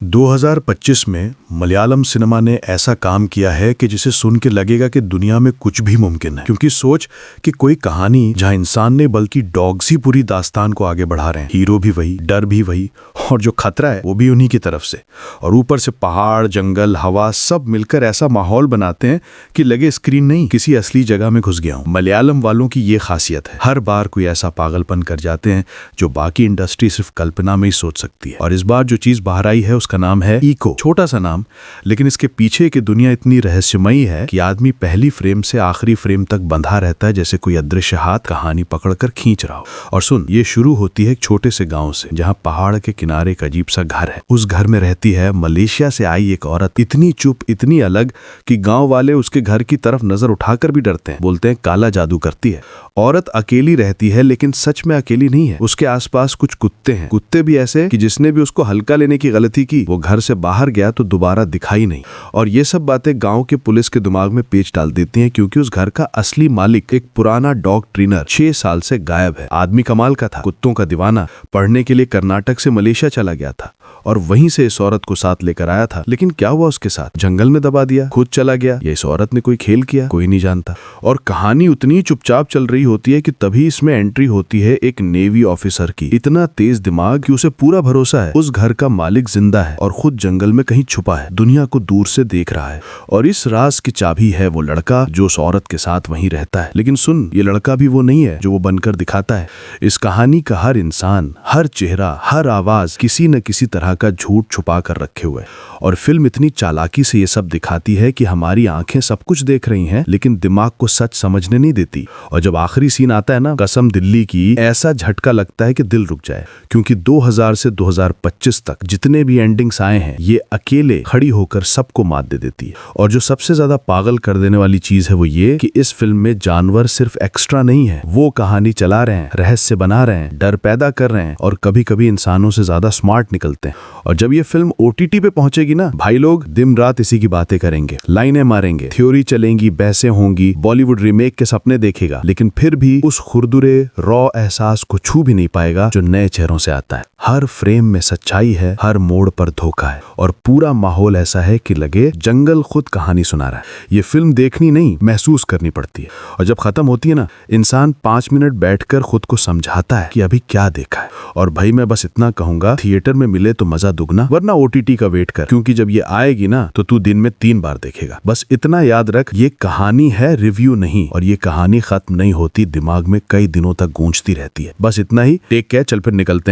2025 में मलयालम सिनेमा ने ऐसा काम किया है कि जिसे सुन के लगेगा कि दुनिया में कुछ भी मुमकिन है। क्योंकि सोच कि कोई कहानी जहां इंसान ने बल्कि डॉग्स ही पूरी दास्तान को आगे बढ़ा रहे हैं, हीरो भी वही, डर भी वही, और जो खतरा है वो भी उन्हीं की तरफ से, और ऊपर से पहाड़, जंगल, हवा सब मिलकर ऐसा माहौल बनाते हैं कि लगे स्क्रीन नहीं, किसी असली जगह में घुस गया हूं। मलयालम वालों की ये खासियत है, हर बार कोई ऐसा पागलपन कर जाते हैं जो बाकी इंडस्ट्री सिर्फ कल्पना में ही सोच सकती है। और इस बार जो चीज बाहर आई है उसका नाम है इको। छोटा सा नाम, लेकिन इसके पीछे की दुनिया इतनी रहस्यमयी है कि आदमी पहली फ्रेम से आखिरी फ्रेम तक बंधा रहता है, जैसे कोई अदृश्य हाथ कहानी पकड़कर खींच रहा हो। और सुन, ये शुरू होती है एक छोटे से गांव से, जहां पहाड़ के किनारे एक अजीब सा घर है। उस घर में रहती है मलेशिया से आई एक औरत, इतनी चुप, इतनी अलग कि गांव वाले उसके घर की तरफ नजर उठाकर भी डरते हैं। बोलते हैं काला जादू करती है। औरत अकेली रहती है, लेकिन सच में अकेली नहीं है। उसके आसपास कुछ कुत्ते हैं, कुत्ते भी ऐसे कि जिसने भी उसको हल्का लेने की गलती की वो घर से बाहर गया तो दोबारा दिखाई नहीं। और ये सब बातें गांव के पुलिस के दिमाग में पेच डाल देती हैं, क्योंकि उस घर का असली मालिक एक पुराना डॉग ट्रेनर 6 साल से गायब है। आदमी कमाल का था, कुत्तों का दीवाना, पढ़ने के लिए कर्नाटक से मलेशिया चला गया था और वहीं से इस औरत को साथ लेकर आया था। लेकिन क्या हुआ उसके साथ? जंगल में दबा दिया, खुद चला गया, या इस औरत ने कोई खेल किया? कोई नहीं जानता। और कहानी उतनी चुपचाप चल रही होती है कि तभी इसमें एंट्री होती है एक नेवी ऑफिसर की। इतना तेज दिमाग कि उसे पूरा भरोसा है उस घर का मालिक जिंदा है और खुद जंगल में कहीं छुपा है, दुनिया को दूर से देख रहा है। और इस राज की चाबी है वो लड़का जो उस औरत के साथ वहीं रहता है। लेकिन सुन, ये लड़का भी वो नहीं है जो वो बनकर दिखाता है। इस कहानी का हर इंसान, हर चेहरा, हर आवाज किसी न किसी तरह का झूठ छुपा कर रखे हुए। और फिल्म इतनी चालाकी से ये सब दिखाती है कि हमारी आंखें सब कुछ देख रही हैं, लेकिन दिमाग को सच समझने नहीं देती। और जब आखिरी सीन आता है ना, कसम दिल्ली की, ऐसा झटका लगता है कि दिल रुक जाए। क्योंकि 2000 से 2025 तक जितने भी एंडिंग्स आए हैं, ये अकेले खड़ी होकर सबको मात दे देती है। और जो सबसे ज्यादा पागल कर देने वाली चीज है वो ये कि इस फिल्म में जानवर सिर्फ एक्स्ट्रा नहीं है, वो कहानी चला रहे हैं, रहस्य बना रहे हैं, डर पैदा कर रहे हैं, और कभी कभी इंसानों से ज्यादा स्मार्ट निकलते हैं। और जब ये फिल्म OTT पे पहुंचेगी ना, भाई लोग दिन रात इसी की बातें करेंगे, लाइनें मारेंगे, थ्योरी चलेंगी, बहसें होंगी, बॉलीवुड रीमेक के सपने देखेगा, लेकिन फिर भी उस खुरदुरे रॉ एहसास को छू भी नहीं पाएगा जो नए चेहरों से आता है। हर फ्रेम में सच्चाई है, हर मोड़ पर धोखा है, और पूरा माहौल ऐसा है कि लगे जंगल खुद कहानी सुना रहा है। ये फिल्म देखनी नहीं, महसूस करनी पड़ती है। और जब खत्म होती है ना, इंसान 5 मिनट बैठकर खुद को समझाता है कि अभी क्या देखा है। और भाई मैं बस इतना कहूंगा, थिएटर में मिले तो मजा दुगना, वरना OTT का वेट कर, क्योंकि जब ये आएगी ना तो तू दिन में 3 बार देखेगा। बस इतना याद रख, ये कहानी है, रिव्यू नहीं, और ये कहानी खत्म नहीं होती, दिमाग में कई दिनों तक गूंजती रहती है। बस इतना ही। टेक केयर, चल फिर निकलते हैं।